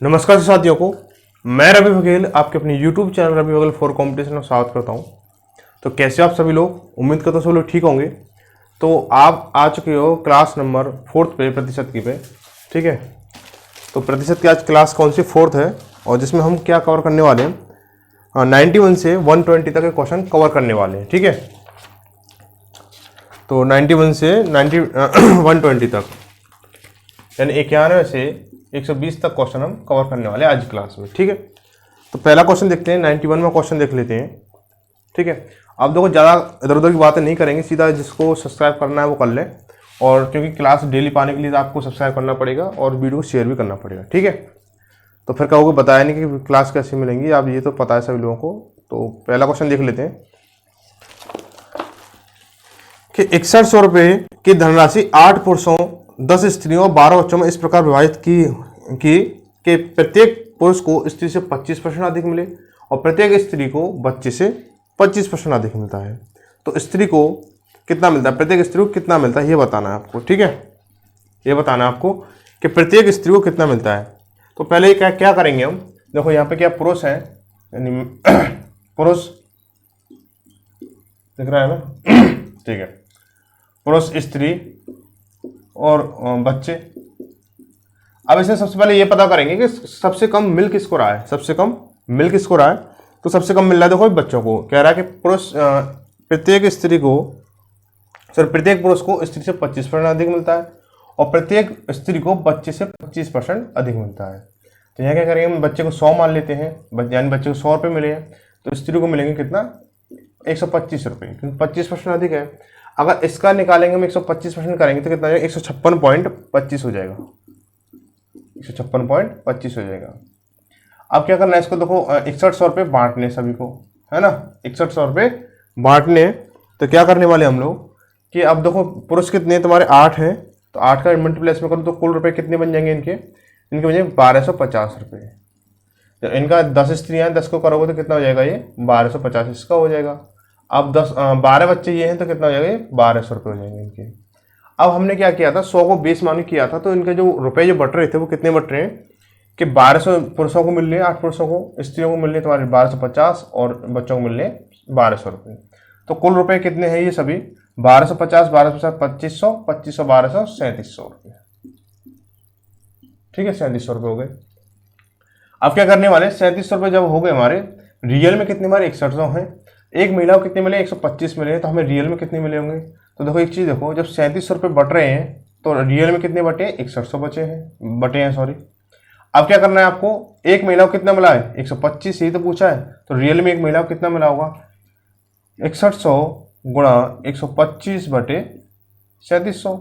नमस्कार साथियों को, मैं रवि बघेल आपके अपने YouTube channel Ravi Baghel for competition में स्वागत करता हूं। तो कैसे आप सभी लोग, उम्मीद करता हूं सब लोग ठीक होंगे। तो आप आ चुके हो क्लास नंबर 4 पे, प्रतिशत की पे, ठीक है। तो प्रतिशत की आज क्लास कौन सी 4 है, और जिसमें हम क्या कवर करने वाले हैं, 91 से 120 तक के क्वेश्चन कवर करने वाले हैं, ठीक है। तो 91 से 120 तक, यानी 91 से 120 तक क्वेश्चन हम कवर करने वाले हैं आज क्लास में, ठीक है। तो पहला क्वेश्चन देखते हैं, 91 में क्वेश्चन देख लेते हैं, ठीक है। अब देखो, ज़्यादा इधर उधर की बातें नहीं करेंगे, सीधा जिसको सब्सक्राइब करना है वो कर ले। और क्योंकि क्लास डेली पाने के लिए आपको सब्सक्राइब करना पड़ेगा और वीडियो को शेयर भी करना पड़ेगा, ठीक है। तो फिर कहोगे बताया नहीं कि क्लास कैसे मिलेंगी, अब ये तो पता है सभी लोगों को। तो पहला क्वेश्चन देख लेते हैं कि 6100 रुपये की धनराशि 8 पुरुषों, 10 स्त्रियों और 12 बच्चों में इस प्रकार विभाजित की कि प्रत्येक पुरुष को स्त्री से 25% अधिक मिले और प्रत्येक स्त्री को बच्चे से 25% अधिक मिलता है। तो स्त्री को कितना मिलता है, प्रत्येक स्त्री को कितना मिलता है, ये बताना है आपको, ठीक है। ये बताना है आपको कि प्रत्येक स्त्री को कितना मिलता है। तो पहले क्या करेंगे हम, देखो यहाँ पे क्या पुरुष है, यानी पुरुष दिख रहा है ना, ठीक है। पुरुष, स्त्री और बच्चे। अब इसमें सबसे पहले ये पता करेंगे कि सबसे कम मिल किसको रहा है, सबसे कम मिल किसको रहा है। तो सबसे कम मिल रहा है, देखो बच्चों को। कह रहा है कि प्रत्येक पुरुष को स्त्री से 25% अधिक मिलता है और प्रत्येक स्त्री को बच्चे से 25% अधिक मिलता है। तो यहाँ क्या करेंगे, हम बच्चे को 100 मान लेते हैं, यानी बच्चे को 100 रुपये मिले हैं, तो स्त्री को मिलेंगे कितना, 125 रुपये, क्योंकि 25% अधिक है। अगर इसका निकालेंगे, हम 125% करेंगे तो कितना हो जाएगा, 156.25 हो जाएगा, 156.25 हो जाएगा। अब क्या करना है, इसको देखो 6100 रुपये बांटने सभी को, है ना, 6100 रुपये बांटने। तो क्या करने वाले हम लोग कि अब देखो पुरुष कितने तुम्हारे 8 हैं, तो 8 का मल्टीप्लाई में करो तो कुल रुपए कितने बन जाएंगे इनके बन जाएंगे 1250 रुपये। तो इनका 10 स्त्रियाँ, 10 को करोगे तो कितना हो जाएगा, ये 1250 इसका हो जाएगा। अब 12 बच्चे ये हैं तो कितना हो जाएगा, ये 1200 रुपये हो जाएंगे इनके। अब हमने क्या किया था, 100 को बेस मान किया था, तो इनके जो रुपए जो बट रहे थे वो कितने बट रहे हैं कि 1200 पुरुषों को मिल रहे हैं, 8 पुरुषों को, स्त्रियों को मिल रहे तुम्हारे 1250 और बच्चों को मिल रहे 1200 रुपये। तो कुल रुपए कितने हैं ये सभी, 1250, 2500, 2500, 1200, 3700 रुपये, ठीक है, 3700 रुपये हो गए। अब क्या करने वाले, 3700 रुपये जब हो गए हमारे, रियल में कितने हमारे 6100 हैं, एक महिला को कितने मिले, 125 मिले, तो हमें रियल में कितने मिले होंगे। तो देखो एक चीज़ देखो, जब 3700 रुपये बट रहे हैं तो रियल में कितने बटे, 6100 बटे हैं, सॉरी। अब क्या करना है आपको, एक महिला को कितना मिला है, 125, यही तो पूछा है। तो रियल में एक महिला को कितना मिला होगा, 6100 गुणा 125 बटे 3700,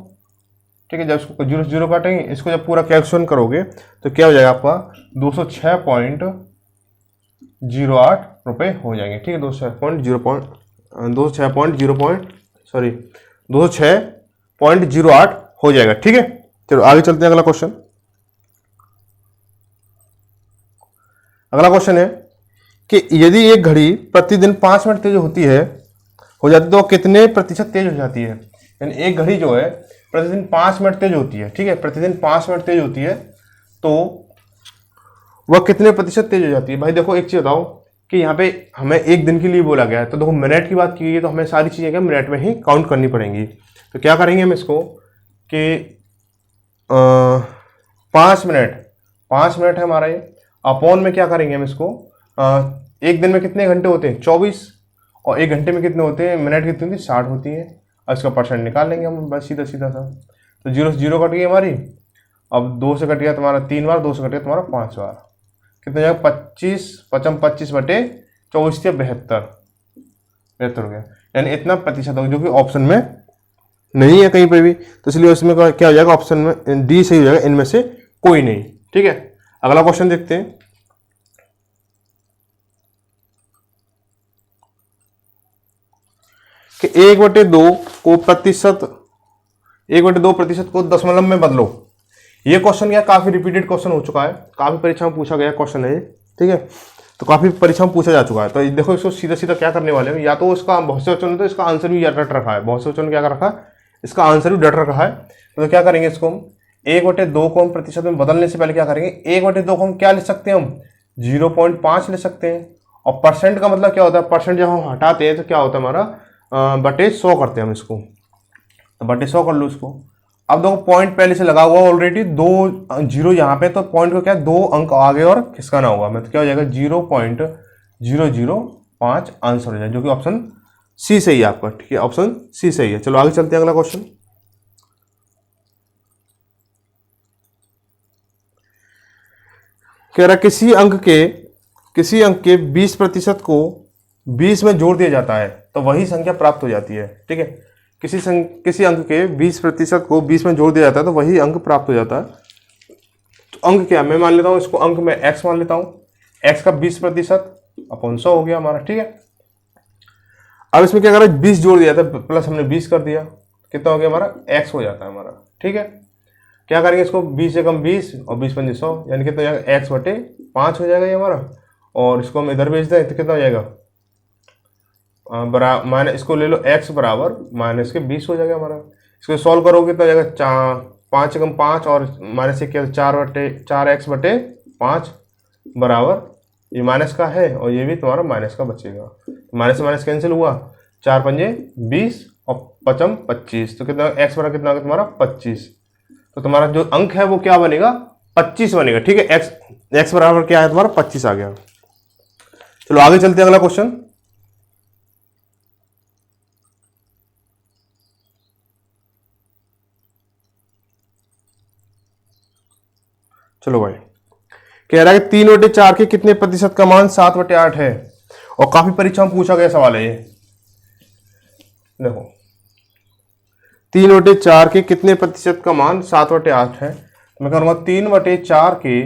ठीक है। जब इसको 0 काटेंगे, इसको जब पूरा कैलकुलेशन करोगे तो क्या हो जाएगा आपका 206.08 रुपये हो जाएंगे, ठीक है। 206.08 हो जाएगा, ठीक है। चलो आगे चलते हैं, अगला क्वेश्चन। अगला क्वेश्चन है कि यदि एक घड़ी प्रतिदिन 5 मिनट तेज हो जाती तो कितने प्रतिशत तेज हो जाती है। यानी एक घड़ी जो है प्रतिदिन 5 मिनट तेज होती है, ठीक है, प्रतिदिन 5 मिनट तेज होती है, तो वह कितने प्रतिशत तेज हो जाती है। भाई देखो एक चीज बताओ कि यहाँ पे हमें एक दिन के लिए बोला गया है, तो देखो मिनट की बात की गई है, तो हमें सारी चीजें क्या मिनट में ही काउंट करनी पड़ेंगी। तो क्या करेंगे हम इसको कि 5 मिनट है हमारा ये, अपॉन में क्या करेंगे हम इसको, एक दिन में कितने घंटे होते हैं, 24, और एक घंटे में कितने होते हैं, मिनट कितनी होती है, 60 होती है, और इसका परसेंट निकाल लेंगे हम बस सीधा सा। तो 0 से 0 कट गई हमारी, अब 2 से कट गया तुम्हारा 3 बार, 2 से कट गया तुम्हारा 5 बार, कितना जाएगा 25 बटे 24 से 72 हो गया। यानी इतना प्रतिशत होगा, जो कि ऑप्शन में नहीं है कहीं पे भी, तो इसलिए उसमें क्या हो जाएगा, ऑप्शन में डी सही हो जाएगा, इनमें से कोई नहीं, ठीक है। अगला क्वेश्चन देखते हैं कि 1/2 प्रतिशत को दशमलव में बदलो। ये क्वेश्चन क्या काफी रिपीटेड क्वेश्चन हो चुका है, काफी परीक्षा में पूछा गया क्वेश्चन है ये, ठीक है। तो काफ़ी परीक्षा में पूछा जा चुका है। तो देखो इसको सीधा सीधा क्या करने वाले हैं, या तो इसका बहुत से बच्चों ने तो इसका आंसर भी डट रखा है, बहुत से बच्चों ने क्या कर रखा है, इसका आंसर भी डट रखा है। तो क्या करेंगे, इसको हम 1/2 को हम प्रतिशत में बदलने से पहले क्या करेंगे, 1/2 को हम क्या ले सकते हैं, हम 0.5 ले सकते हैं। और परसेंट का मतलब क्या होता है, परसेंट जब हम हटाते हैं तो क्या होता है हमारा बटे 100 करते हैं हम इसको, तो बटे 100 कर लो इसको। अब देखो पॉइंट पहले से लगा हुआ ऑलरेडी, 2 जीरो यहाँ पे, तो पॉइंट को क्या 2 अंक आगे और खिसकाना होगा, मतलब क्या हो जाएगा 0.005 आंसर हो जाएगा, जो कि ऑप्शन सी सही है आपका। ठीक है, ऑप्शन सी सही है। चलो आगे चलते हैं, अगला क्वेश्चन। कह रहा किसी अंक के 20% को 20 में जोड़ दिया जाता है तो वही संख्या प्राप्त हो जाती है। ठीक है, किसी अंक के 20% को 20 में जोड़ दिया जाता है तो वही अंक प्राप्त हो जाता है। तो अंक क्या, मैं मान लेता हूँ इसको, अंक में x मान लेता हूँ, x का 20% अपॉन 100 हो गया हमारा। ठीक है, अब इसमें क्या करा, 20 जोड़ दिया था, प्लस हमने 20 कर दिया, कितना हो गया हमारा, x हो जाता है हमारा। ठीक है, क्या करेंगे इसको, 20 से कम 20 और 20 पंजे 100, यानी कितना हो जाएगा, x/5 हो जाएगा ये हमारा। और इसको हम इधर भेज दें तो कितना हो जाएगा, माइनस, इसको ले लो x बराबर माइनस के 20 हो जाएगा हमारा। इसको सॉल्व करोगे कितना हो जाएगा, 5 से कम 5 और माइनस से क्या, 4x/5 बराबर, ये माइनस का है और ये भी तुम्हारा माइनस का बचेगा। माइनस से माइनस कैंसिल हुआ, 4 पंजे 20 और 5 25, तो कितना x बराबर कितना तुम्हारा 25। तो तुम्हारा जो अंक है वो क्या बनेगा, 25 बनेगा। ठीक है, x बराबर क्या है तुम्हारा 25 आ गया। चलो आगे चलते हैं, अगला क्वेश्चन। चलो भाई, कह रहा है कि 3/4 के कितने प्रतिशत का मान 7/8 है, और काफी परीक्षा में पूछा गया सवाल है ये। देखो 3/4 के कितने प्रतिशत का मान 7/8 है, मैं करूँगा 3/4 के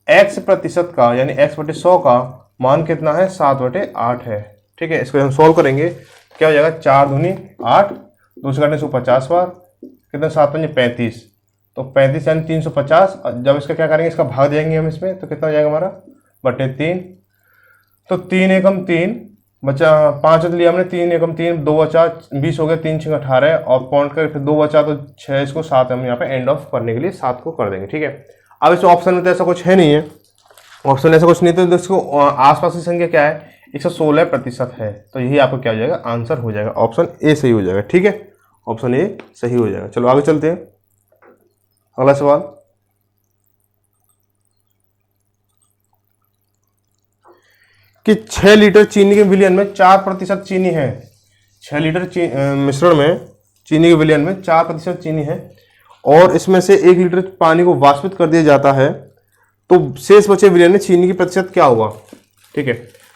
x प्रतिशत का, यानी x/100 का मान कितना है, 7/8 है। ठीक है, इसको हम सॉल्व करेंगे, क्या हो जाएगा, 4 दूनी 8, 2 से काटने से 50 बार, कितना 7 पंजे 35, तो 35 यानी 350। जब इसका क्या करेंगे, इसका भाग देंगे हम इसमें, तो कितना हो जाएगा हमारा, बटे 3। तो 3 एकम 3 बचा, 5 लिया हमने, 3 एकम 3, 2 बचा, 20 हो गया, 3 6 18 और पॉइंट कर फिर 2 बचा तो 6, इसको 7 हम यहाँ पे एंड ऑफ करने के लिए 7 को कर देंगे। ठीक है, अब इस ऑप्शन में तो ऐसा कुछ है नहीं है, ऑप्शन ऐसा कुछ नहीं, तो इसको आसपास की संख्या क्या है, 116% है, तो यही आपको क्या हो जाएगा, आंसर हो जाएगा, ऑप्शन ए सही हो जाएगा। ठीक है, ऑप्शन ए सही हो जाएगा। चलो आगे चलते हैं, अगला सवाल। कि 6 लीटर चीनी के विलयन में 4% चीनी है, 6 लीटर मिश्रण में चीनी के विलयन में 4% चीनी है, और इसमें से 1 लीटर पानी को वाष्पित कर दिया जाता है, तो शेष बचे विलयन में चीनी की प्रतिशत क्या होगा। ठीक है,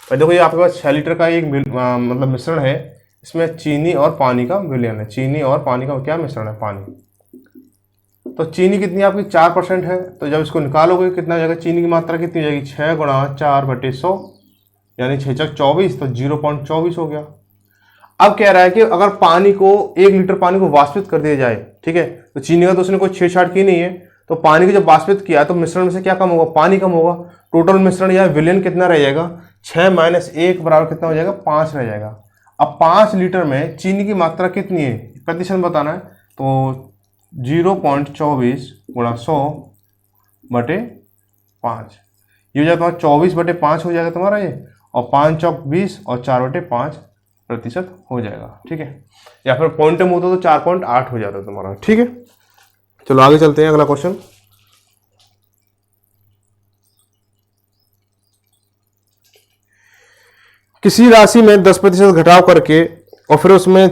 और देखो ये आपके पास 6 लीटर का एक मतलब मिश्रण है, इसमें चीनी और पानी का विलयन है, चीनी और पानी का क्या मिश्रण है, पानी। तो चीनी कितनी आपकी 4% है, तो जब इसको निकालोगे कितना हो जाएगा, चीनी की मात्रा कितनी हो जाएगी, 6 × 4/100, यानी 6 × 24, तो 0.24 हो गया। अब कह रहा है कि अगर पानी को 1 लीटर पानी को वाष्पित कर दिया जाए, ठीक है, तो चीनी का तो उसने कोई छेड़छाड़ की नहीं है, तो पानी को जब वाष्पित किया तो मिश्रण में से क्या कम होगा, पानी कम होगा। टोटल मिश्रण या विलयन कितना रह जाएगा, 6 - 1 बराबर कितना हो जाएगा, 5 रह जाएगा। अब 5 लीटर में चीनी की मात्रा कितनी है, प्रतिशत बताना है, तो 0.24 × 100/5, ये हो जाएगा तुम्हारा 24/5 हो जाएगा तुम्हारा ये, और 5 चौक 20 और 4/5% हो जाएगा। ठीक है, या फिर पॉइंट में होता तो 4.8 हो जाता तुम्हारा। ठीक है, चलो आगे चलते हैं, अगला क्वेश्चन। किसी राशि में 10% घटाव करके और फिर उसमें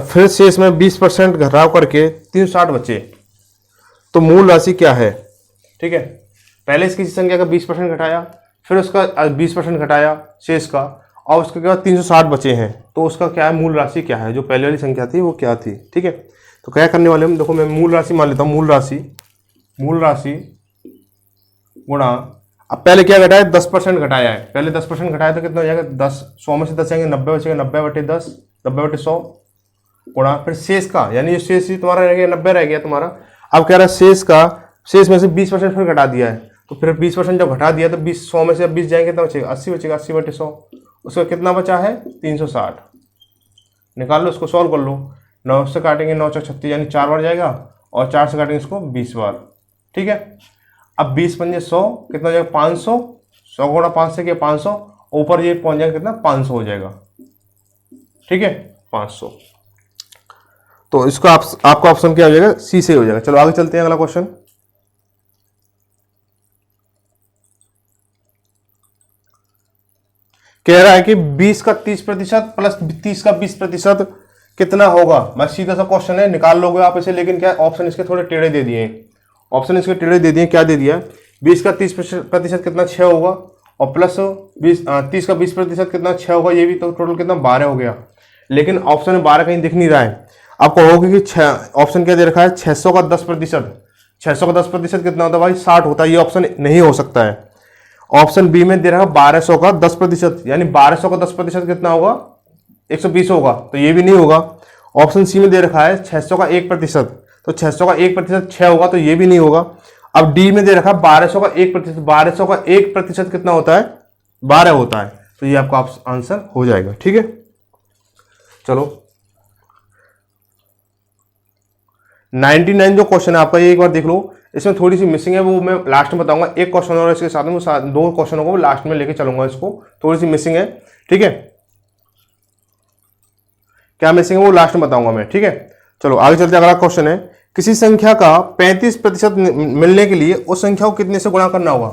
फिर शेष में 20% घटाव करके 360 बचे, तो मूल राशि क्या है। ठीक है, पहले इस किसी संख्या का 20% घटाया, फिर उसका 20% घटाया शेष का, और उसके बाद 360 बचे हैं, तो उसका क्या है, मूल राशि क्या है, जो पहले वाली संख्या थी वो क्या थी। ठीक है, तो क्या करने वाले हम, देखो मैं मूल राशि मान लेता हूँ, मूल राशि गुणा, अब पहले क्या घटाया, 10% घटाया है, पहले 10% घटाया तो कितना हो जाएगा, 10, 100 में से 10 जाएंगे, 90 बचेगा, 90/10, 90/100 गुणा फिर शेष का, यानी शेष ही तुम्हारा रह गया, 90 रह गया तुम्हारा। अब कह रहा है शेष में से 20% फिर घटा दिया है, तो फिर 20% जब घटा दिया तो 100 में से अब 20 जाएंगे तो बचेगा 80 बचेगा, 80/100। उसका कितना बचा है 360। निकाल लो, उसको सॉल्व कर लो। 9 से काटेंगे 9 चौक 36 यानी 4 बार जाएगा, और 4 से काटेंगे इसको 20 बार। ठीक है, अब 20 पंजे 100 कितना हो जाएगा 500। 100 गुणा 5 से किया 500, ऊपर ये पहुंच जाएगा कितना 500 हो जाएगा। ठीक है 500। तो इसको आपका ऑप्शन क्या हो जाएगा, सी से हो जाएगा। चलो आगे चलते हैं, अगला क्वेश्चन। कह रहा है कि 20 का 30% प्लस 30 का 20% कितना होगा। बस सीधा सा क्वेश्चन है, निकाल लोगे आप इसे, लेकिन क्या ऑप्शन इसके थोड़े टेढ़े दे दिए हैं। ऑप्शन इसके टेढ़े दे दिए, क्या दे दिया, 20 का 30% कितना 6 होगा, और प्लस 30 का 20% कितना 6 होगा, ये भी तो टोटल कितना 12 हो गया। लेकिन ऑप्शन में 12 कहीं दिख नहीं रहा है। आप कहोगे कि ऑप्शन क्या दे रखा है 600 का 10%। 600 का 10% कितना होता है भाई 60 होता है, ये ऑप्शन नहीं हो सकता है। ऑप्शन बी में दे रहा है 1200 का 10%, यानी 1200 का 10% कितना होगा 120 होगा, तो ये भी नहीं होगा। ऑप्शन सी में दे रखा है 600 का 1%, तो 600 का 1% 6 होगा, तो ये भी नहीं होगा। अब डी में दे रखा है 1200 का 1%, 1200 का 1% कितना होता है 12 होता है, तो ये आपका आंसर हो जाएगा। ठीक है, चलो 99 जो क्वेश्चन है आपका, ये एक बार देख लो। इसमें थोड़ी सी मिसिंग है, वो मैं लास्ट में बताऊंगा। एक क्वेश्चन और इसके साथ में 2 क्वेश्चनों को लास्ट में लेके चलूंगा, इसको थोड़ी सी मिसिंग है। ठीक है, क्या मिसिंग है वो लास्ट में बताऊंगा मैं। ठीक है, चलो आगे चलते। अगला क्वेश्चन है, किसी संख्या का 35% मिलने के लिए उस संख्या को कितने से गुणा करना होगा।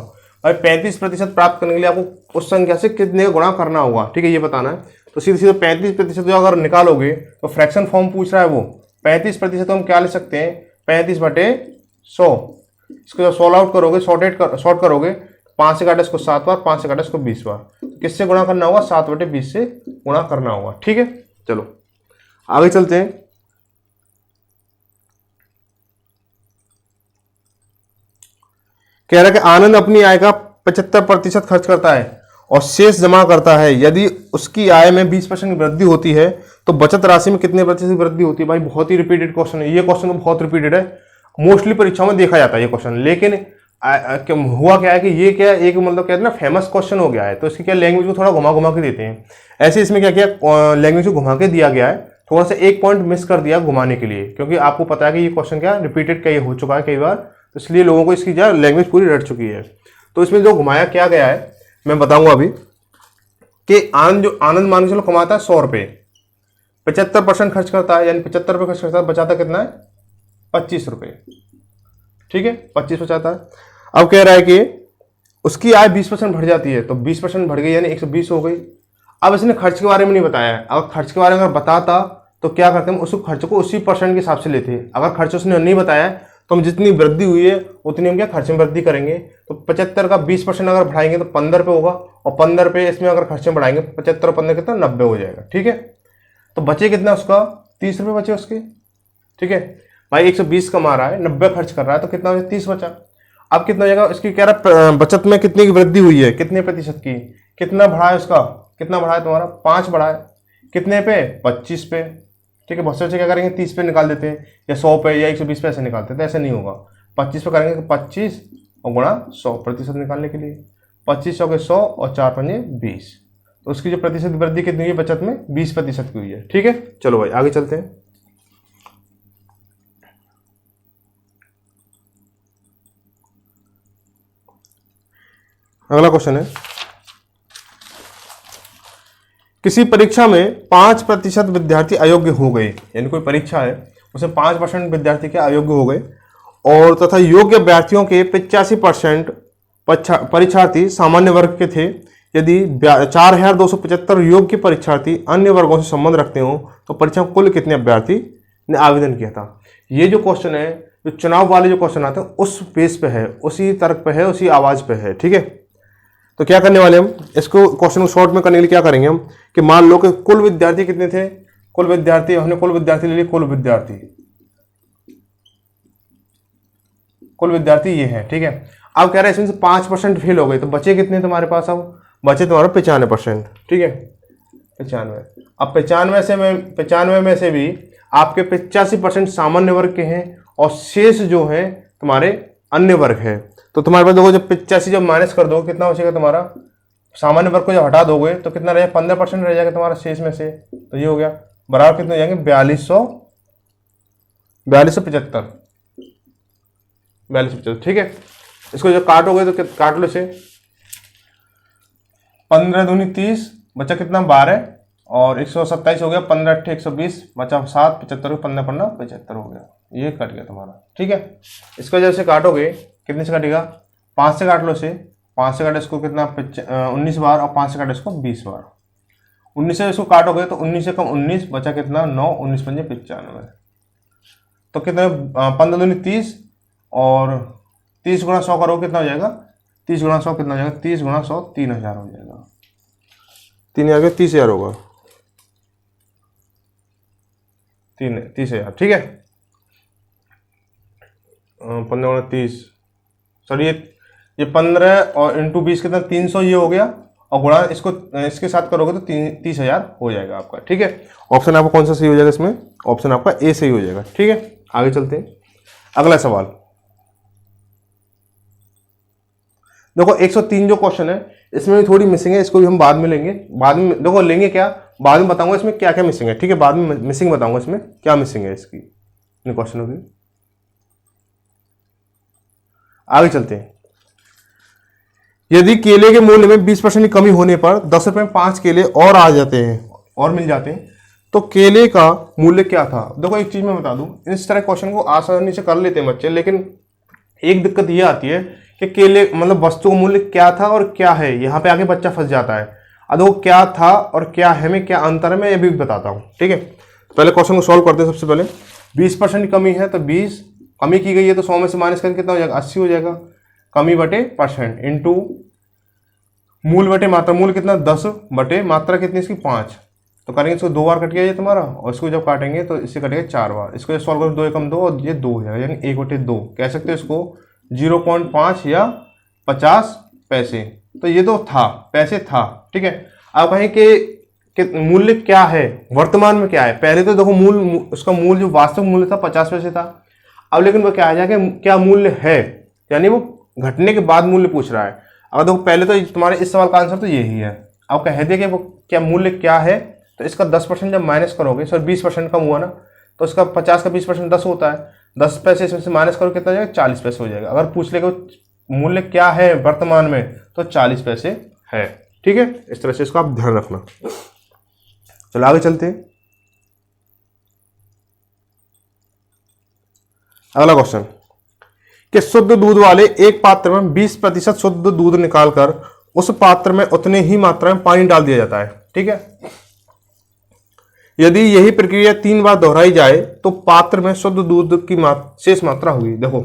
भाई 35% प्राप्त करने के लिए आपको उस संख्या से कितने गुणा करना होगा, ठीक है, ये बताना है। तो सीधे सीधे 35% जो अगर निकालोगे तो फ्रैक्शन फॉर्म पूछ रहा है वो 35%, तो हम क्या ले सकते हैं 35/100। इसको जब सॉल्व आउट करोगे, शॉर्ट करोगे, 5 से काटा इसको 7 बार, 5 से काटा इसको 20 बार, किससे गुणा करना होगा 7/20 से गुणा करना होगा। ठीक है, चलो आगे चलते हैं। कह रहा है कि आनंद अपनी आय का 75% खर्च करता है और शेष जमा करता है। यदि उसकी आय में 20% की वृद्धि होती है तो बचत राशि में कितने प्रतिशत की वृद्धि होती है। भाई बहुत ही रिपीटेड क्वेश्चन है, ये क्वेश्चन बहुत रिपीटेड है, मोस्टली परीक्षाओं में देखा जाता है ये क्वेश्चन। लेकिन हुआ क्या है कि ये क्या एक मतलब कहते हैं ना फेमस क्वेश्चन हो गया है, तो इसकी क्या लैंग्वेज को थोड़ा घुमा के देते हैं। ऐसे इसमें क्या किया, लैंग्वेज को घुमा के दिया गया है, थोड़ा सा एक पॉइंट मिस कर दिया घुमाने के लिए, क्योंकि आपको पता है कि ये क्वेश्चन क्या रिपीटेड कई हो चुका है कई बार, तो इसलिए लोगों को इसकी जो लैंग्वेज पूरी रट चुकी है। तो इसमें जो घुमाया क्या गया है मैं बताऊंगा अभी, कि आनंद मान के चलो कमाता है 100 रुपये, 75% खर्च करता है, यानी 75 रुपये खर्च करता है, बचाता कितना है 25 रुपये। ठीक है, 25 बचाता है। अब कह रहा है कि उसकी आय 20% बढ़ जाती है, तो 20% बढ़ गई यानी 120 हो गई। अब इसने खर्च के बारे में नहीं बताया है, अगर खर्च के बारे में अगर बताता तो क्या करते हैं, उस खर्च को उसी % के हिसाब से लेते हैं। अगर खर्च उसने नहीं बताया है तो हम जितनी वृद्धि हुई है उतनी हम क्या खर्चे में वृद्धि करेंगे। तो 75 का 20% अगर बढ़ाएंगे तो 15 रुपये होगा, और 15 रुपये इसमें अगर खर्चे में बढ़ाएंगे 75 और 15 कितना 90 हो जाएगा। ठीक है, तो बचे कितना उसका 30 रुपये बचे उसके। ठीक है भाई, 120 कमा रहा है, 90 खर्च कर रहा है, तो कितना हो 30 बचा। अब कितना हो जाएगा इसकी, कह रहा बचत में कितनी की वृद्धि हुई है, कितने प्रतिशत की, कितना बढ़ा है उसका, कितना बढ़ा है तुम्हारा 5 बढ़ा है, कितने पे 25 पे। ठीक है, बहुत से बच्चे क्या करेंगे 30 पे निकाल देते हैं, या 100 पे या 120 पे ऐसे निकालते हैं, तो ऐसे नहीं होगा। 25 पे करेंगे तो 25 और गुणा 100% निकालने के लिए 25 के 100 और 4 पंजे 20, तो उसकी जो प्रतिशत वृद्धि कितनी हुई है बचत में 20% की हुई है। ठीक है, चलो भाई आगे चलते हैं। अगला क्वेश्चन है, किसी परीक्षा में 5% विद्यार्थी अयोग्य हो गए, यानी कोई परीक्षा है उसमें 5% विद्यार्थी के अयोग्य हो गए, और तथा योग्य अभ्यर्थियों के 85% परीक्षार्थी सामान्य वर्ग के थे। यदि 4275 योग्य परीक्षार्थी अन्य वर्गों से संबंध रखते हो तो परीक्षा में कुल कितने अभ्यर्थी ने आवेदन किया था। ये जो क्वेश्चन है, जो चुनाव वाले जो क्वेश्चन आते हैं उस बेस पे है, उसी तर्क पे है, उसी आवाज पे है। ठीक है, तो क्या करने वाले हम इसको क्वेश्चन को शॉर्ट में करने के लिए क्या करेंगे हम, कि मान लो कि कुल विद्यार्थी कितने थे, कुल विद्यार्थी हमने कुल विद्यार्थी ले लिए, कुल विद्यार्थी ये है। ठीक है, अब कह रहे हैं इसमें से 5% फेल हो गए, तो बचे कितने तुम्हारे पास, अब बचे तुम्हारा 95%। ठीक है, 95। अब 95 में से भी आपके 85% सामान्य वर्ग के हैं और शेष जो है तुम्हारे अन्य वर्ग है। तो तुम्हारे पास देखो जब 85 जब माइनस कर दो कितना बचेगा तुम्हारा, सामान्य वर्ग को जब हटा दोगे तो कितना रहेगा, 15% रह जाएगा तुम्हारा शेष में से। तो ये हो गया बराबर कितने हो जाएंगे, 4275। ठीक है, इसको जब काटोगे तो काट लो इसे, 15 दूनी 30 बचा कितना 12 और 127 हो गया, 15 8 120 बचा 7, 75 15 15 75 हो गया, ये कट गया तुम्हारा। ठीक है, इसको जब से काटोगे कितने से कटेगा, 5 से काट लो इसे, 5 से काटे इसको कितना 19 बार और 5 से काटे इसको 20 बार। 19 से इसको काटोगे तो 19 से कम 19 बचा कितना 9, 19 पंजे 95। तो कितना 15 दूनी 30 और 30 गुणा 100 करोगे कितना हो जाएगा, 30 गुणा 100 कितना हो जाएगा, 30 गुणा 100 3000 हो जाएगा, 3000 30,000 होगा, 30,000। ठीक है, 15 गुणा 30 सॉरी ये 15 और इंटू 20 कितना 300 ये हो गया, और गुणा इसको इसके साथ करोगे तो 30,000 हो जाएगा आपका। ठीक है, ऑप्शन आपका कौन सा सही हो जाएगा इसमें, ऑप्शन आपका ए सही हो जाएगा। ठीक है, आगे चलते हैं अगला सवाल। देखो 103 जो क्वेश्चन है इसमें भी थोड़ी मिसिंग है, इसको भी हम बाद में लेंगे, बाद में देखो लेंगे क्या, बाद में बताऊंगा इसमें क्या क्या मिसिंग है। ठीक है, बाद में मिसिंग बताऊंगा इसमें क्या मिसिंग है इसकी क्वेश्चनों की। आगे चलते हैं, यदि केले के मूल्य में 20% की कमी होने पर 10 रुपए में 5 केले और आ जाते हैं और मिल जाते हैं, तो केले का मूल्य क्या था। देखो एक चीज मैं बता दूं, इस तरह क्वेश्चन को आसानी से कर लेते हैं बच्चे, लेकिन एक दिक्कत ये आती है कि केले मतलब वस्तु का मूल्य क्या था और क्या है, यहाँ पे आके बच्चा फंस जाता है। अब वो क्या था और क्या है में क्या अंतर है मैं ये भी बताता हूँ। ठीक है, तो पहले क्वेश्चन को सॉल्व करते हैं। सबसे पहले 20% की कमी है तो 20 कमी की गई है तो 100 में से माइनस करके कितना हो जाएगा, 80 हो जाएगा। कमी बटे परसेंट इंटू मूल बटे मात्रा, मूल कितना 10 बटे मात्रा कितनी इसकी 5, तो करेंगे इसको 2 बार कट गया ये तुम्हारा, और इसको जब काटेंगे तो इससे कटेगा 4 बार। इसको जब सॉल्व करो 2 एकम 2 और ये 2 हो जाएगा, यानी 1/2 कह सकते हैं इसको 0.5 या 50 पैसे। तो ये तो था, पैसे था। ठीक है, अब कहें कि मूल्य क्या है, वर्तमान में क्या है। पहले तो देखो मूल, उसका मूल जो वास्तविक मूल्य था 50 पैसे था, अब लेकिन वो क्या आ जाएगा, क्या मूल्य है, यानी वो घटने के बाद मूल्य पूछ रहा है। अब देखो पहले तो तुम्हारे इस सवाल का आंसर तो यही है। अब कह दिया कि वो क्या मूल्य क्या है, तो इसका 10% जब माइनस करोगे, सर 20% कम हुआ ना, तो इसका 50 का 20% 10 होता है, 10 पैसे इसमें से माइनस करो कितना हो जाएगा, 40 पैसे हो जाएगा। अगर पूछ लेगा मूल्य क्या है वर्तमान में तो 40 पैसे है। ठीक है, इस तरह से इसको आप ध्यान रखना। चलो आगे चलते हैं, अगला क्वेश्चन कि शुद्ध दूध वाले एक पात्र में 20% शुद्ध दूध निकालकर उस पात्र में उतने ही मात्रा में पानी डाल दिया जाता है। ठीक है, यदि यही प्रक्रिया 3 बार दोहराई जाए तो पात्र में शुद्ध दूध की शेष मात्रा होगी। देखो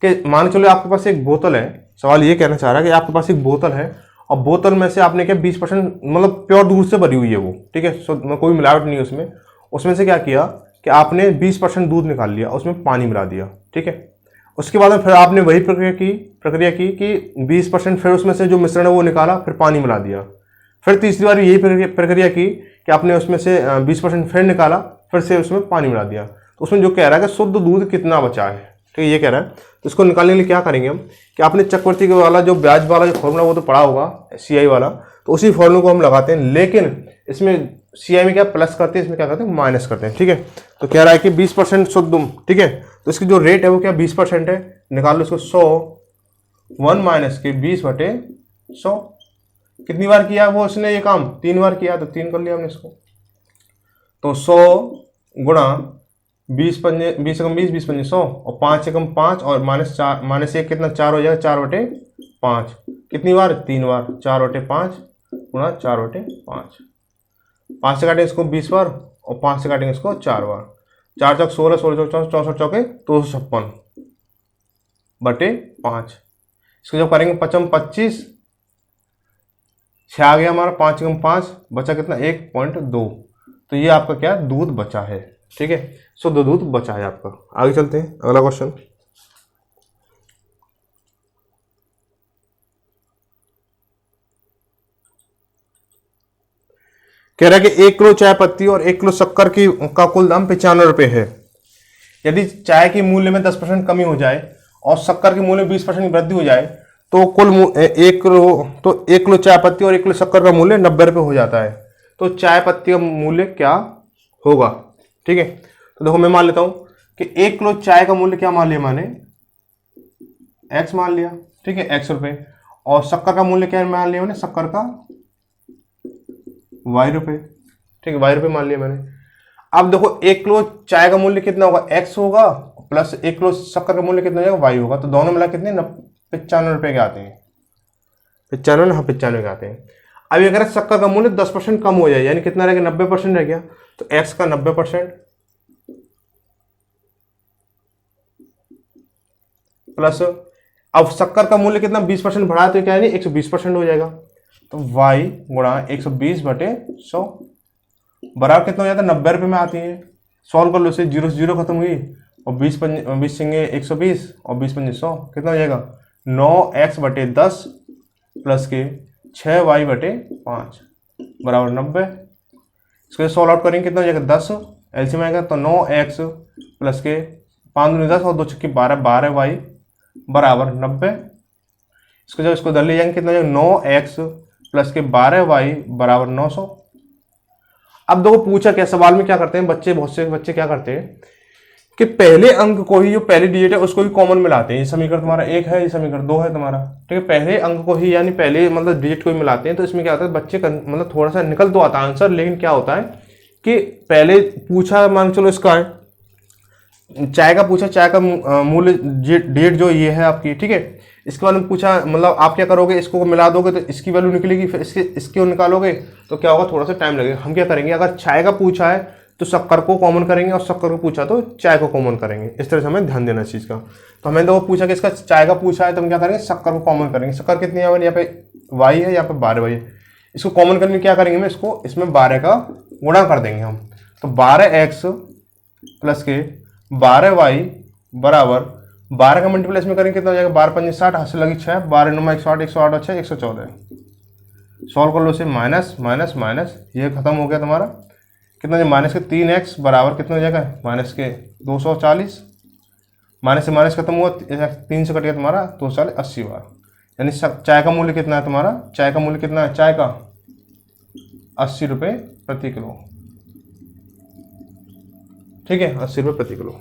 कि मान चलो आपके पास एक बोतल है, सवाल ये कहना चाह रहा है कि आपके पास एक बोतल है और बोतल में से आपने क्या 20% मतलब प्योर दूध से भरी हुई है वो। ठीक है, कोई मिलावट नहीं है उसमें। उसमें से क्या किया कि आपने 20% दूध निकाल लिया, उसमें पानी मिला दिया। ठीक है, उसके बाद में फिर आपने वही प्रक्रिया की कि 20% फिर उसमें से जो मिश्रण है वो निकाला, फिर पानी मिला दिया। फिर तीसरी बार यही प्रक्रिया की कि आपने उसमें से 20% फिर निकाला, फिर से उसमें पानी मिला दिया। तो उसमें जो कह रहा है कि शुद्ध दूध कितना बचा है, ठीक है, ये कह रहा है। तो इसको निकालने के लिए क्या करेंगे हम कि आपने चक्रवर्ती वाला जो ब्याज वाला जो फॉर्मूला वो तो पढ़ा होगा, CI वाला, तो उसी फॉर्मूले को हम लगाते हैं, लेकिन इसमें CI में क्या प्लस करते हैं, इसमें क्या करते हैं माइनस करते हैं। ठीक है, तो कह रहा है कि 20% शुद्ध, ठीक है, तो इसकी जो रेट है वो क्या 20% है, निकाल लो इसको 100 1 माइनस के 20/100। कितनी बार किया वो उसने ये काम, 3 बार किया, तो 3 कर लिया हमने इसको। तो 100 गुणा 20 पंजे 20 से कम 20, 20 पंजे 100 और 5 से कम 5 और -1 कितना 4 हो जाएगा, 4/5। कितनी बार, 3 बार, 4/5 गुणा 4/5। 5 से काटेंगे इसको 20 बार और 5 से काटेंगे इसको 4 बार। 4 चौक 16, 16 चौक 64 चौके 256/5। इसको जब करेंगे 55 25 6 आ गया हमारा, 5 से कम 5 बचा कितना 1.2। तो ये आपका क्या दूध बचा है। ठीक है, शुद्ध दूध बचा है आपका। आगे चलते हैं, अगला क्वेश्चन कह रहा है कि 1 किलो चाय पत्ती और 1 किलो शक्कर का कुल दाम 95 रुपये है। यदि चाय के मूल्य में 10% कमी हो जाए और शक्कर के मूल्य 20% की वृद्धि हो जाए तो कुल 1 किलो चाय पत्ती और 1 किलो शक्कर का मूल्य 90 रुपये हो जाता है। तो चाय पत्ती का मूल्य क्या होगा? ठीक है, तो देखो मैं मान लेता हूँ कि 1 किलो चाय का मूल्य क्या मान लिया मैंने, x मान लिया, ठीक है, x रुपये, और शक्कर का मूल्य क्या मान लिया मैंने, शक्कर का y रुपये, ठीक है, y रुपये मान लिया मैंने। अब देखो 1 किलो चाय का मूल्य कितना होगा, x होगा, प्लस 1 किलो शक्कर का मूल्य कितना हो जाएगा, y होगा, तो दोनों मिला कितने 95 रुपये के आते हैं, 95, हाँ 95 के आते हैं। अभी अगर शक्कर का मूल्य 10% कम हो जाए, यानी कितना रह गया, 90% रह गया, तो x का 90% प्लस, अब शक्कर का मूल्य कितना 20% बढ़ा तो क्या है 120% हो जाएगा, तो y गुणा 120/100 बराबर कितना हो जाता है, 90 रुपये में आती है। सॉल्व कर लो इसे, 0 से 0 खत्म हुई, और 20 सिंगे 120 और 20×100 कितना हो जाएगा, 9x/10 प्लस के 6y/5 बराबर 90। इसको सॉल्व आउट करेंगे कितना हो जाएगा, 10 एलसीएम आएगा, तो 9x प्लस के 5 दूनी 10 और 2 छक्के 12, 12y बराबर 90। इसको जब इसको इधर ले जाएंगे कितना हो जाएगा, 9x प्लस के 12y बराबर 900। अब देखो पूछा क्या, सवाल में क्या करते हैं बच्चे, बहुत से बच्चे क्या करते हैं कि पहले अंक को ही, जो पहली डिजिट है उसको ही कॉमन मिलाते हैं। ये समीकरण तुम्हारा 1 है, ये समीकरण 2 है तुम्हारा, ठीक है, पहले अंक को ही यानी पहले मतलब डिजिट को ही मिलाते हैं। तो इसमें क्या होता है, बच्चे मतलब थोड़ा सा निकल तो आता है आंसर, लेकिन क्या होता है कि पहले पूछा, मान चलो इसका है चाय का पूछा, चाय का मूल्य डेट जो ये है आपकी, ठीक है, इसके बाद में पूछा, मतलब आप क्या करोगे, इसको मिला दोगे तो इसकी वैल्यू निकलेगी, फिर इसके निकालोगे तो क्या होगा, थोड़ा सा टाइम लगेगा। हम क्या करेंगे, अगर चाय का पूछा है तो शक्कर को कॉमन करेंगे, और शक्कर को पूछा तो चाय को कॉमन करेंगे। इस तरह से हमें ध्यान देना चीज़ का। तो हमें तो पूछा कि इसका चाय का पूछा है तो हम क्या करेंगे, शक्कर को कॉमन करेंगे। शक्कर कितनी है, यहाँ पे y है, यहाँ पे 12y है। इसको कॉमन करने में क्या करेंगे, मैं इसको इसमें 12 का गुणा कर देंगे हम, तो 12x प्लस के 12y बराबर 12 का मल्टीप्लाई इसमें करेंगे कितना हो जाएगा, 12×5 = 60, हाथ से लगी 6, 12×9 108, 108 और 6 114। सॉल्व कर लो इसे, माइनस माइनस माइनस, ये खत्म हो गया तुम्हारा, कितना है माइनस के 3x बराबर कितना हो जाएगा, माइनस के 240, माइनस से माइनस खत्म हुआ, 3 से कट गया तुम्हारा 240, 80 बार। यानी चाय का मूल्य कितना है तुम्हारा, चाय का मूल्य कितना है, चाय का 80 रुपये प्रति किलो, ठीक है, 80 रुपये प्रति किलो।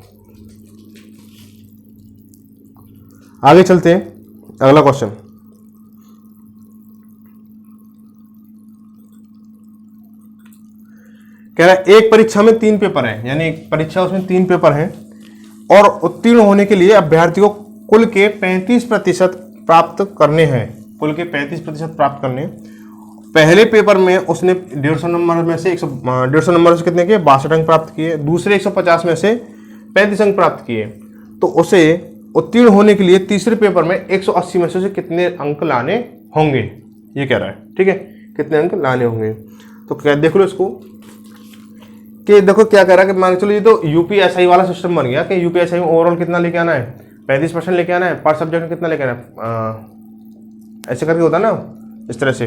आगे चलते हैं, अगला क्वेश्चन। कह रहा है एक परीक्षा में 3 पेपर हैं, यानी एक परीक्षा उसमें 3 पेपर हैं, और उत्तीर्ण होने के लिए अभ्यर्थी को कुल के 35% प्राप्त करने हैं, कुल के 35% प्राप्त करने। पहले पेपर में उसने 150 नंबर में से 150 नंबर से कितने किए, 62 अंक प्राप्त किए, दूसरे 150 में से 35 अंक प्राप्त किए। तो उसे उत्तीर्ण होने के लिए तीसरे पेपर में 180 में से कितने अंक लाने होंगे, ये कह रहा है, ठीक है, कितने अंक लाने होंगे। तो क्या देख लो इसको कि देखो क्या कह रहा है कि मान चलो ये तो यूपीएसआई वाला सिस्टम बन गया कि यूपीएसआई में ओवरऑल कितना लेके आना है, 35% लेके आना है, पर सब्जेक्ट में कितना लेके आना है, ऐसे करके होता है ना, इस तरह से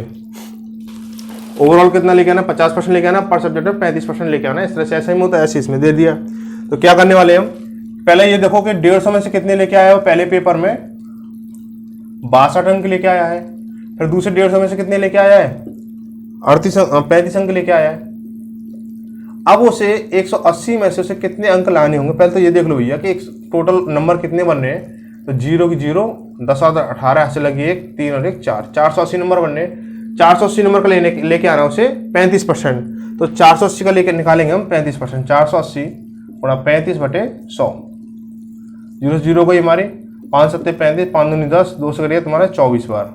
ओवरऑल कितना लेके आना, 50% लेके आना, पर सब्जेक्ट में 35% लेके आना, इस तरह से ऐसा ही होता है, ऐसे इसमें दे दिया। तो क्या करने वाले हम, पहले ये देखो कि 150 में से कितने लेके आया है, पहले पेपर में 62 अंक लेके आया है, फिर दूसरे 150 में से कितने लेके आया है, 35 अंक लेके आया है। अब उसे 180 में से उसे कितने अंक लाने होंगे, पहले तो ये देख लो भैया कि टोटल नंबर कितने बन रहे हैं, तो 0 की 0, 10 और 18 से लगी 1, 3 और 1 4, 480 नंबर बन रहे हैं। 480 नंबर का लेके आना उसे 35%, तो 480 का लेके निकालेंगे हम 35%, 480 गुणा 35/100, 0 से 0 को हमारे 5 7 35, 5 दूनी 10, 2 से करिए तुम्हारा 24 बार,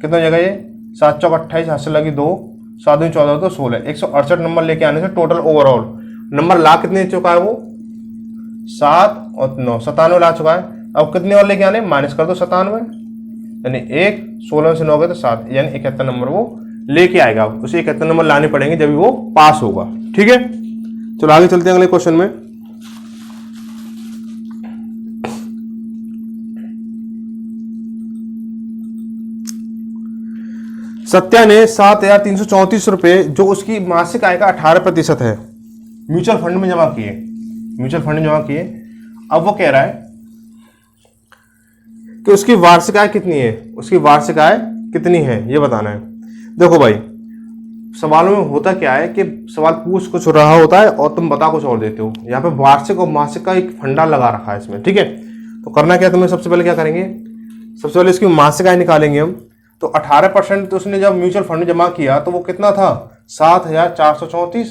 कितना हो जाएगा ये 7 चौक 28, हाथ से लगी 2, 7 दूनी 14 तो 16, 168 नंबर लेके आने से टोटल ओवरऑल नंबर ला कितने चुका है वो, 7 और 9 97 ला चुका है। अब कितने और लेके आने, माइनस कर दो 97, यानी 1, 16 से 9 गए तो 7, यानी 71 नंबर वो लेके आएगा। उसे 71 नंबर लाने पड़ेंगे जब वो पास होगा, ठीक है। चलो आगे चलते हैं अगले क्वेश्चन में। सत्या ने 7,334 रुपये जो उसकी मासिक आय का 18% है म्यूचुअल फंड में जमा किए, अब वो कह रहा है कि उसकी वार्षिक आय कितनी है, उसकी वार्षिक आय कितनी है ये बताना है। देखो भाई, सवालों में होता क्या है कि सवाल पूछ कुछ रहा होता है और तुम बता कुछ और देते हो। यहाँ पे वार्षिक और मासिक का एक फंडा लगा रखा है इसमें, ठीक है। तो करना क्या, तुम्हें सबसे पहले क्या करेंगे, सबसे पहले इसकी मासिक आय निकालेंगे हम। तो 18% तो उसने जब म्यूचुअल फंड जमा किया तो वो कितना था, 7,434,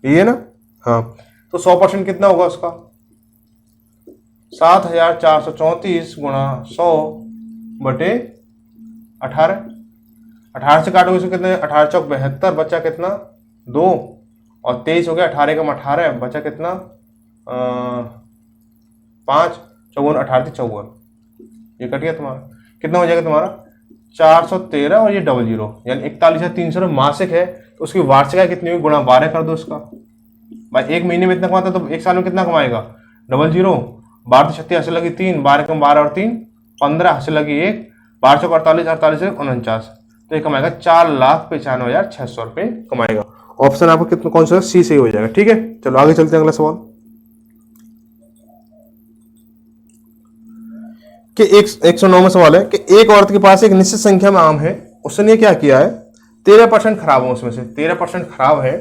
ये है ना। हाँ, तो 100% कितना होगा उसका, 7,434 गुणा 100 बटे 18। 18 से काटोगे इसको कितने, 18 चौक 72, बचा कितना 2, और 23 हो गया, 18 कम 18 बचा कितना 5, 54, 18 54, ये कट गया तुम्हारा, कितना हो जाएगा तुम्हारा 413, और ये 00, यानी 41,300 मासिक है। तो उसकी वार्षिक आय कितनी हुई, गुणा 12 कर दो उसका। भाई एक महीने में इतना कमाता तो एक साल में कितना कमाएगा, 00, 12 36 हंसे लगी 3, 12 कम 12 और 3 15 हंसे लगी 1, 12 चौक 48, 48 से 49, तो ये कमाएगा 4,95,600 रुपये कमाएगा। ऑप्शन आपको कितना कौन सा, सी सही हो जाएगा, ठीक है। चलो आगे चलते हैं अगला सवाल। कि 109 में सवाल है कि एक औरत के पास एक निश्चित संख्या में आम है, उसने क्या किया है, 13% खराब हो, उसमें से 13% खराब है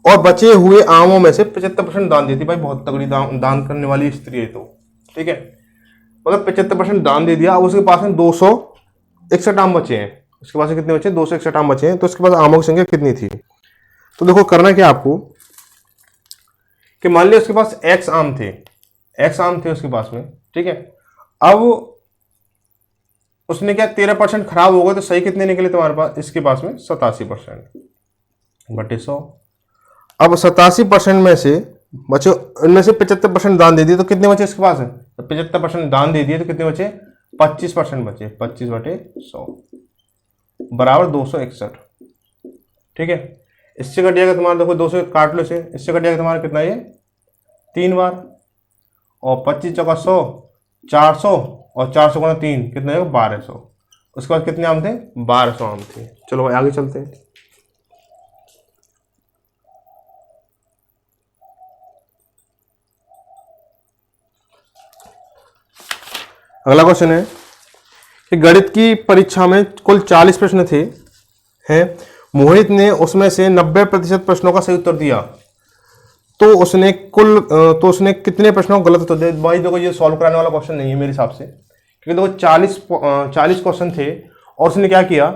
और बचे हुए आमों में से 75% दान देती। भाई बहुत तगड़ी दान करने वाली स्त्री है तो, ठीक है। मतलब 75% दान दे दिया। अब उसके पास में 261 आम बचे हैं, उसके पास कितने बचे, 261 आम बचे हैं। तो उसके पास आमों की संख्या कितनी थी। तो देखो करना क्या आपको कि मान लिया उसके पास एक्स आम थे, एक्स आम थे उसके पास में, ठीक है। अब उसने क्या 13% खराब हो गए, तो सही कितने निकले तुम्हारे पास, इसके पास में 87% बटे 100। अब 87% में से बचे, इनमें से 75% दान दे दिए, तो कितने बचे इसके पास है, तो 75% दान दे दिए तो कितने बचे, 25% बचे, 25 बटे 100 बराबर 261, ठीक है। इससे कट जाएगा तुम्हारा, देखो 200 काट लो इसे, इससे कट जाएगा तुम्हारा कितना, ये 3 बार, और 25 चौका 100, 400, और 400 गुणा 3 कितना है 1200। उसके बाद कितने आम थे, 1200 आम थे। चलो भाई आगे चलते हैं। अगला क्वेश्चन है कि गणित की परीक्षा में कुल 40 प्रश्न थे हैं, मोहित ने उसमें से 90% प्रश्नों का सही उत्तर दिया, तो उसने कितने प्रश्नों को गलत उत्तर दिया। भाई देखो ये सॉल्व कराने वाला क्वेश्चन नहीं है मेरे हिसाब से, क्योंकि देखो 40 क्वेश्चन थे और उसने क्या किया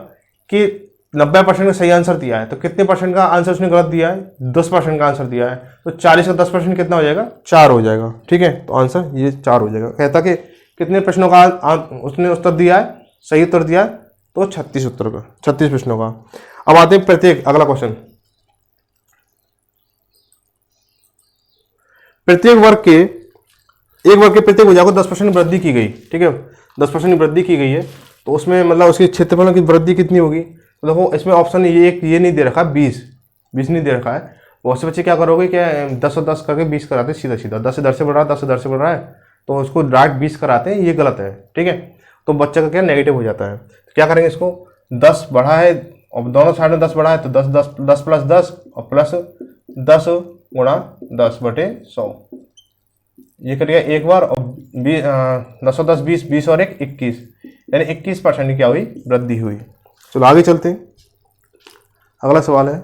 कि 90% का सही आंसर दिया है, तो कितने परसेंट का आंसर उसने गलत दिया है, 10% का आंसर दिया है। तो 40 का 10% कितना हो जाएगा, 4 हो जाएगा, ठीक है। तो आंसर ये 4 हो जाएगा। कहता कि कितने प्रश्नों का उसने उत्तर दिया है, सही उत्तर दिया है, तो 36 प्रश्नों का। अब आते हैं प्रत्येक, अगला क्वेश्चन, प्रत्येक वर्ग के प्रत्येक भुजा को 10% वृद्धि की गई, ठीक है, 10% वृद्धि की गई है। तो उसमें मतलब उसके क्षेत्रफल की वृद्धि कितनी होगी। तो देखो इसमें ऑप्शन ये नहीं दे रखा, 20 नहीं दे रखा है। बहुत से बच्चे क्या करोगे कि 10 और 10 करके 20 कराते सीधा सीधा, 10 इधर से बढ़ रहा है, 10 इधर से बढ़ रहा है, तो उसको डायरेक्ट 20 कराते हैं, ये गलत है, ठीक है। तो बच्चे का क्या नेगेटिव हो जाता है। तो क्या करेंगे, इसको 10 बढ़ा है और दोनों साइड में 10 बढ़ा है, तो 10 10 10 प्लस 10 और प्लस 10 गुणा 10 बटे 100, ये कट गया एक बार, और 10 और 10 20, 20 और 1 21, यानी 21% क्या हुई, वृद्धि हुई। चलो आगे चलते हैं। अगला सवाल है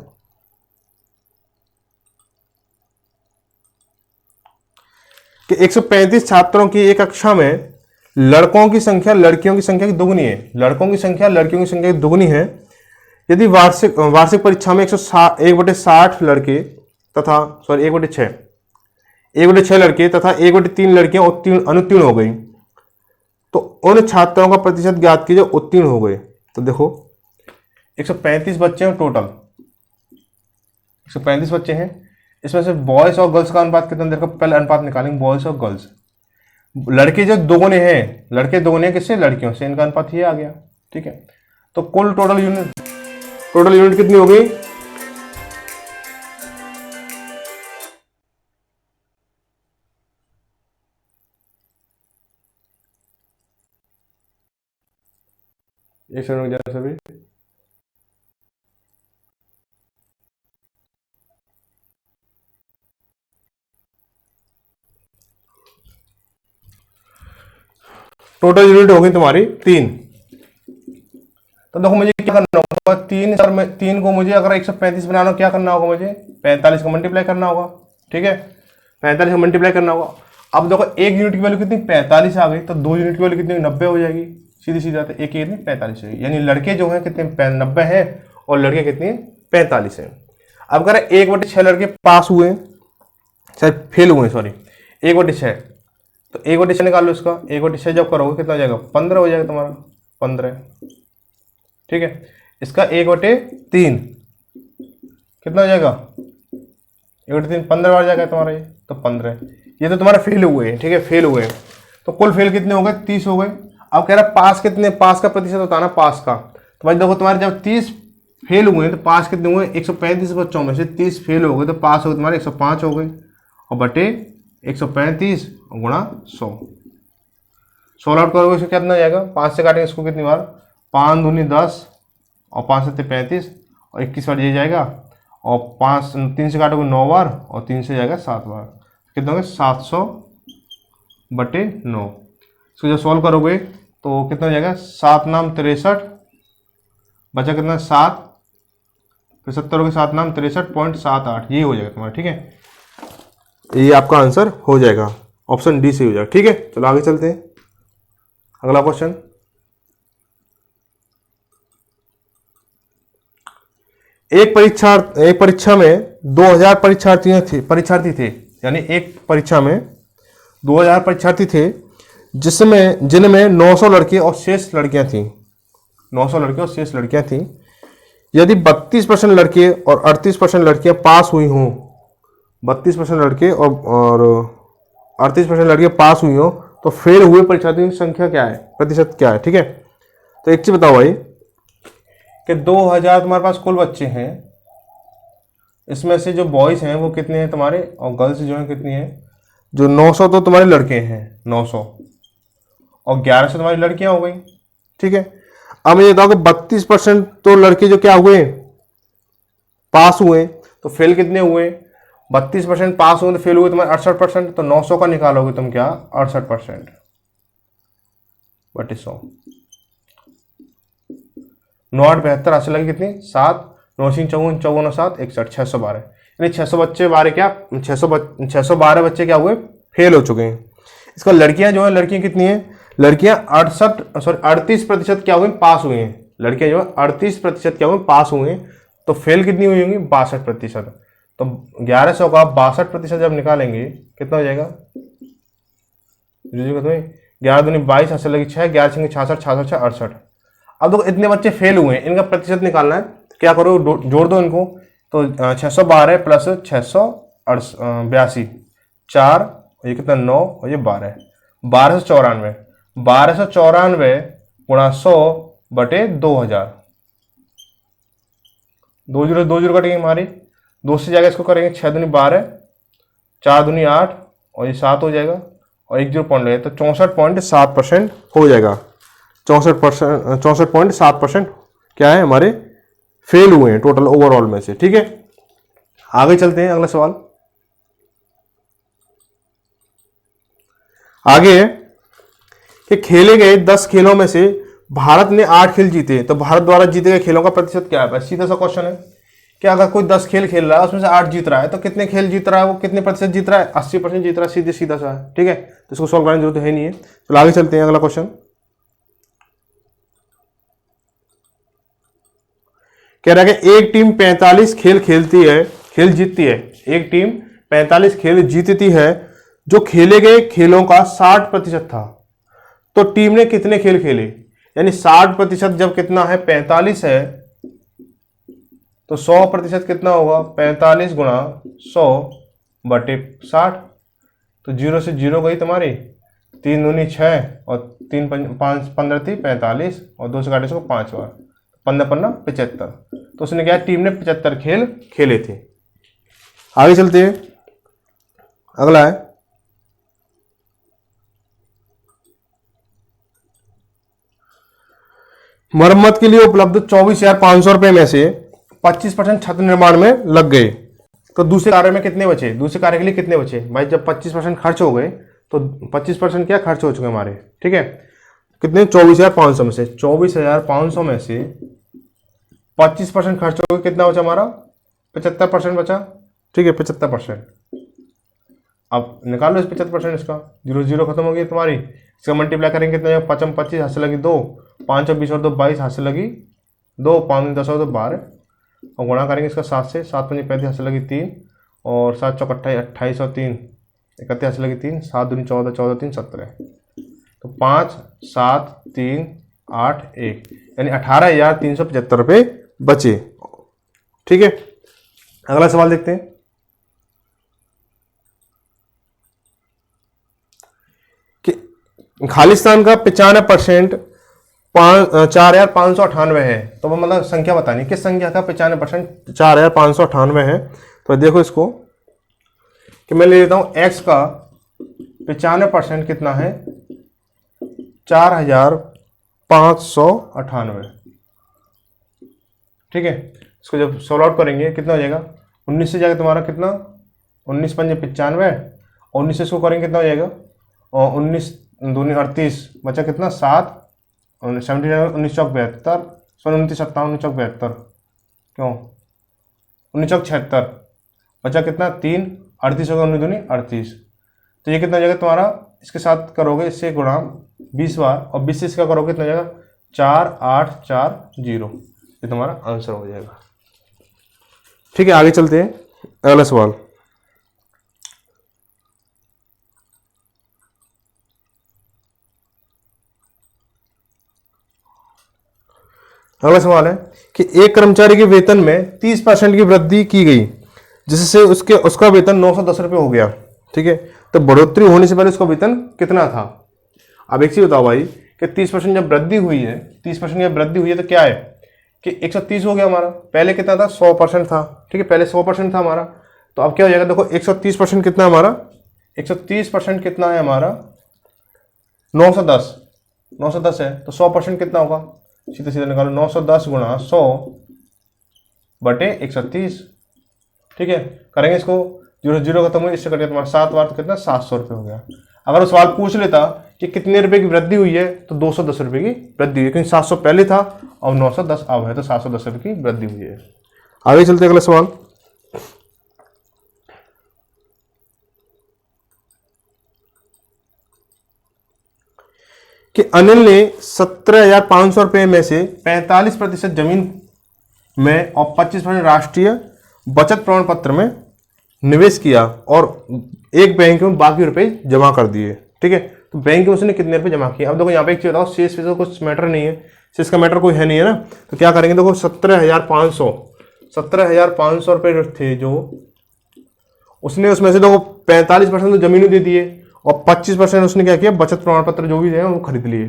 कि 135 छात्रों की एक कक्षा में लड़कों की संख्या लड़कियों की संख्या की दुगनी है, लड़कों की संख्या लड़कियों की संख्या की दुगनी है। यदि वार्षिक परीक्षा में 1/60 लड़के तथा 1/6 लड़के तथा 1/3 लड़कियां अनुत्तीर्ण हो गई, तो उन छात्रों का प्रतिशत ज्ञात कीजिए उत्तीर्ण हो गए। तो देखो 135 बच्चे हैं टोटल, 135 बच्चे हैं, इसमें से बॉयज और गर्ल्स का अनुपात कितना, देखो पहले अनुपात निकालेंगे, बॉयज और गर्ल्स। लड़के जो दोगुने हैं, लड़के दोगुने किससे, लड़कियों से, इनका अनुपात ये आ गया, ठीक है। तो कुल टोटल यूनिट कितनी हो गई, एक सेकंड सभी, टोटल यूनिट होगी तुम्हारी 3। तो देखो मुझे क्या करना होगा, 3 सर में 3 को मुझे अगर 135 बनाना क्या करना होगा, मुझे 45 का मल्टीप्लाई करना होगा। ठीक है, 45 का मल्टीप्लाई करना होगा। अब देखो एक यूनिट की वैल्यू कितनी 45 आ गई, तो 2 यूनिट की वैल्यू कितनी 90 हो जाएगी, सीधी सीधी बात है। एक कितनी 45 होगी, यानी लड़के जो हैं कितने 90 हैं और लड़के कितने 45 हैं। अब कह रहे 1/6 लड़के पास हुए, शायद फेल हुए, सॉरी 1/6, तो 1/6 निकाल लो इसका। 1/6 जब करोगे कितना हो जाएगा 15 हो जाएगा तुम्हारा 15। ठीक है, इसका 1/3 कितना हो जाएगा 1/3 15 बार जाएगा तुम्हारा ये, तो 15। ये तो तुम्हारे फेल हुए हैं। ठीक है, फेल हुए हैं, तो कुल फेल कितने हो गए 30 हो गए। अब कह रहा है पास कितने, पास का प्रतिशत होता है ना पास का, तो भाई देखो तुम्हारे जब 30 फेल हुए तो पास कितने हुए 135 बच्चों में से 30 फेल हो गए, तो पास हो गए तुम्हारे 105 हो गए, और बटे 135 गुणा 100। 16 आउट करोगे इसको कितना जाएगा, 5 से काटेंगे इसको कितनी बार, 5 दूनी 10 और 5 7 35 और 21 बार ये जाएगा, और 5 3 से काटोगे 9 बार और 3 से जाएगा 7 बार, कितना हो गया 700 बटे 9। इसको जब सॉल्व करोगे तो कितना हो जाएगा 7 नाम 63, बचा कितना 7, 75 के 7 नाम 63.78, ये हो जाएगा तुम्हारा। ठीक है, ये आपका आंसर हो जाएगा, ऑप्शन डी से हो जाएगा। ठीक है, चलो आगे चलते हैं, अगला क्वेश्चन। एक परीक्षा में 2000 परीक्षार्थी थे, यानी एक परीक्षा में 2000 परीक्षार्थी थे, जिनमें 900 लड़के और शेष लड़कियां थीं। 900 लड़के और शेष लड़कियां थीं। यदि 32% लड़के और 38% लड़कियां पास हुई हों, 32% लड़के और 38% लड़के पास हुई हों, तो फेल हुए परीक्षार्थियों की संख्या क्या है, प्रतिशत क्या है। ठीक है, तो एक चीज बताओ भाई कि 2000 तुम्हारे पास कुल बच्चे हैं, इसमें से जो बॉयज हैं वो कितने हैं तुम्हारे, और गर्ल्स जो हैं कितनी हैं, जो 900 तो तुम्हारे लड़के हैं 900, और 1100 तुम्हारी लड़कियां हो गई। ठीक है, अब ये बताओ कि 32% तो लड़के जो क्या हुए पास हुए, तो फेल कितने हुए, 32% पास हुए तो फेल हुए तुम्हारे 68%, तो 900 का निकालोगे तुम क्या 68% बटे 100। 9 8 72 आशा लगी कितनी 7, 9 54 54 7 61 612, यानी 600 बच्चे 12 क्या 612 बच्चे क्या हुए फेल हो चुके हैं। इसका लड़कियां जो है, लड़कियां कितनी हैं, लड़कियां 38% क्या हुए पास हुए हैं, लड़कियां जो है 38% क्या हुए पास हुए हैं, तो फेल कितनी हुई होंगी 62%। तो 1100 का 62% जब निकालेंगे कितना हो जाएगा, 11 दूनी 22 आशा लगी 6, 11 6 66 66 68। अब देखो इतने बच्चे फेल हुए हैं, इनका प्रतिशत निकालना है, तो क्या करो जोड़ दो इनको, तो 612 प्लस 682 4, ये कितना 9 और ये 12, 1294, 1294 गुणा 100 बटे 2000, 2 0 कटेंगे हमारी, 2 से जाएगा इसको करेंगे 6 दूनी 12, 4 दूनी 8 और ये 7 हो जाएगा, और 1 0 पॉइंट लगे तो 64.7% हो जाएगा। 64.7% क्या है हमारे फेल हुए हैं टोटल ओवरऑल में से। ठीक है, आगे चलते हैं, अगला सवाल आगे है कि खेले गए 10 खेलों में से भारत ने 8 खेल जीते, तो भारत द्वारा जीते गए खेलों का प्रतिशत क्या है। सीधा सा क्वेश्चन है कि अगर कोई 10 खेल खेल रहा है उसमें से 8 जीत रहा है, तो कितने खेल जीत रहा है, वो कितने प्रतिशत जीत रहा है 80% जीत रहा है, सीधे सीधा सा है। ठीक है, तो इसको सॉल्व करने की जरूरत है नहीं है। तो आगे चलते हैं, अगला क्वेश्चन कह रहा है कि एक टीम 45 खेल जीतती है, एक टीम 45 खेल जीतती है जो खेले गए खेलों का 60% था, तो टीम ने कितने खेल खेले, यानी 60% जब कितना है 45 है, तो 100% कितना होगा 45 गुणा 100 बटे 60, तो 0 से 0 गई तुम्हारी, 3 दूनी 6 और 3 5 15 थी 45 और 2 से काटे इसको 5 बार, 15 15 75, तो उसने क्या टीम ने 75 खेल खेले थे। आगे चलते हैं, अगला है मरम्मत के लिए उपलब्ध 24,500 रुपए में से 25% छत निर्माण में लग गए, तो दूसरे कार्य में कितने बचे, दूसरे कार्य के लिए कितने बचे भाई, जब 25% खर्च हो गए तो 25% क्या खर्च हो चुके हमारे। ठीक है, कितने 24,500 में से 24,500 में से 25% खर्च हो गया, कितना बचा हमारा 75% बचा। ठीक है 75%। अब निकालो इस 75% इसका, 0 0 खत्म हो गई तुम्हारी। इसका मल्टीप्लाई करेंगे कितना, 5 25 हाथ से लगी 2, 5 और 20 और 2 22 हाथ से लगी 2, 5 10 और 2 12 और गुणा करेंगे इसका 7 से, 7 5 35 हाथ से लगी 3 और 7 चौक 28 28 और 3 31 हाथ से लगी 3, 7 दूनी 14 14 3 17। तो 5 7 3 8 1 यानी 18,375 रुपये बचे। ठीक है अगला सवाल देखते हैं कि खालिस्तान का 95% 4,598 है। तो वो मतलब संख्या बतानी, किस संख्या का 95% 4,598 है। तो देखो इसको कि मैं ले लेता हूं x का 95% कितना है 4,598। ठीक है इसको जब सॉल्व आउट करेंगे कितना हो जाएगा, 19 से जाएगा तुम्हारा कितना 19 पंजे 95 और 19 से इसको करेंगे कितना हो जाएगा और 19 दूनी 38 बचा कितना 7 79 19 चौक 72 29 57 19 चौक 72 क्यों 19 चौक 76 बचा कितना 3 38 होगा 19 दूनी 38। तो ये कितना हो जाएगा तुम्हारा, इसके साथ करोगे इससे गुणा 20 बार और 20 से इसका करोगे कितना हो जाएगा 4840, ये तुम्हारा आंसर हो जाएगा। ठीक है आगे चलते हैं अगला सवाल। अगला सवाल है कि एक कर्मचारी के वेतन में 30% की वृद्धि की गई जिससे उसका वेतन 910 रुपये हो गया। ठीक है तो बढ़ोतरी होने से पहले उसका वेतन कितना था। अब एक चीज बताओ भाई कि 30% जब वृद्धि हुई है, 30% जब वृद्धि हुई है तो क्या है कि 130 हो गया हमारा, पहले कितना था 100% था। ठीक है पहले 100% था हमारा, तो अब क्या हो जाएगा देखो 130% कितना है हमारा, 130% कितना है हमारा 910 है तो 100% कितना होगा, सीधे सीधे निकालो 910 गुणा 100 बटे 130। ठीक है करेंगे इसको 0 0 खत्म हुई, इससे करेंगे तुम्हारा 7 बार तो कितना 700 रुपये हो गया। अगर वो सवाल पूछ लेता कि कितने रुपए की वृद्धि हुई है तो 210 रुपये की वृद्धि हुई है, क्योंकि 700 पहले था और 910 अब है तो 710 रुपये की वृद्धि हुई है। आगे चलते अगला सवाल कि अनिल ने 17,500 रुपये में से 45% जमीन में और 25% राष्ट्रीय बचत प्रमाण पत्र में निवेश किया और एक बैंक में बाकी रुपए जमा कर दिए। ठीक है तो बैंक में उसने कितने रुपए जमा किए। अब देखो यहाँ पे एक चीज बताओ, शेष तो कुछ मैटर नहीं है, शेष का मैटर कोई है नहीं है ना, तो क्या करेंगे देखो 17,500 रुपये थे जो उसने, उसमें से देखो 45% तो जमीन दे दिए और 25% उसने क्या किया बचत प्रमाण पत्र जो भी है वो खरीद लिए,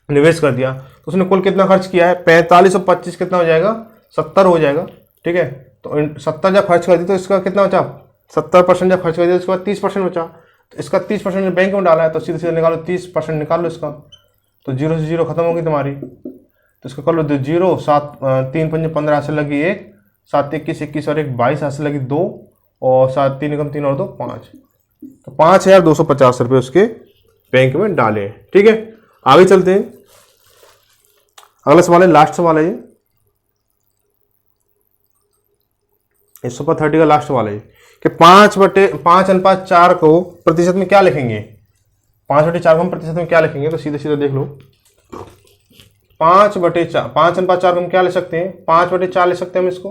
निवेश कर दिया। तो उसने कुल कितना खर्च किया है 45 और 25 कितना हो जाएगा 70 हो जाएगा। ठीक है तो 70 जब खर्च कर दी तो इसका कितना बचा 70% जब खर्च कर दिया उसके बाद 30% बचा, तो इसका 30% बैंक में डाला है तो सीधे सीधे निकालो 30% निकाल लो इसका, तो 0 से 0 खत्म होगी तुम्हारी, तो इसका कर लो 0 7 3 5 15 हाथ से लगी 1 7 21 21 और 1 22 हाथ से लगी 2 और 7 3 एकम 3 और 2 5, तो 5,250 रुपये उसके बैंक में डाले। ठीक है आगे चलते हैं अगला सवाल है, लास्ट सवाल है ये, इस सुपर 30 का लास्ट वाला है कि 5/5 को प्रतिशत में क्या लिखेंगे, 5/4 को हम प्रतिशत में क्या लिखेंगे, तो सीधे सीधे देख लो 5/4 5/4 को हम क्या ले सकते हैं 5/4 ले सकते हैं हम इसको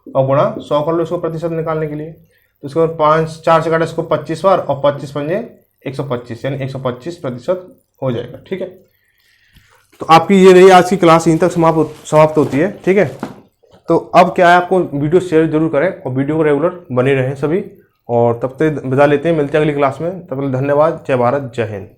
और गुणा 100 कर लो इसको प्रतिशत निकालने के लिए, तो इसको 5 4 से काटा इसको 25 बार और 25 पंजे 125 यानी 125% हो जाएगा। ठीक है तो आपकी ये रही आज की क्लास, यहीं तक समाप्त होती है। ठीक है तो अब क्या है आपको वीडियो शेयर जरूर करें और वीडियो को रेगुलर बने रहें सभी, और तब तक बजा लेते हैं, मिलते हैं अगली क्लास में, तब तक धन्यवाद, जय भारत जय हिंद।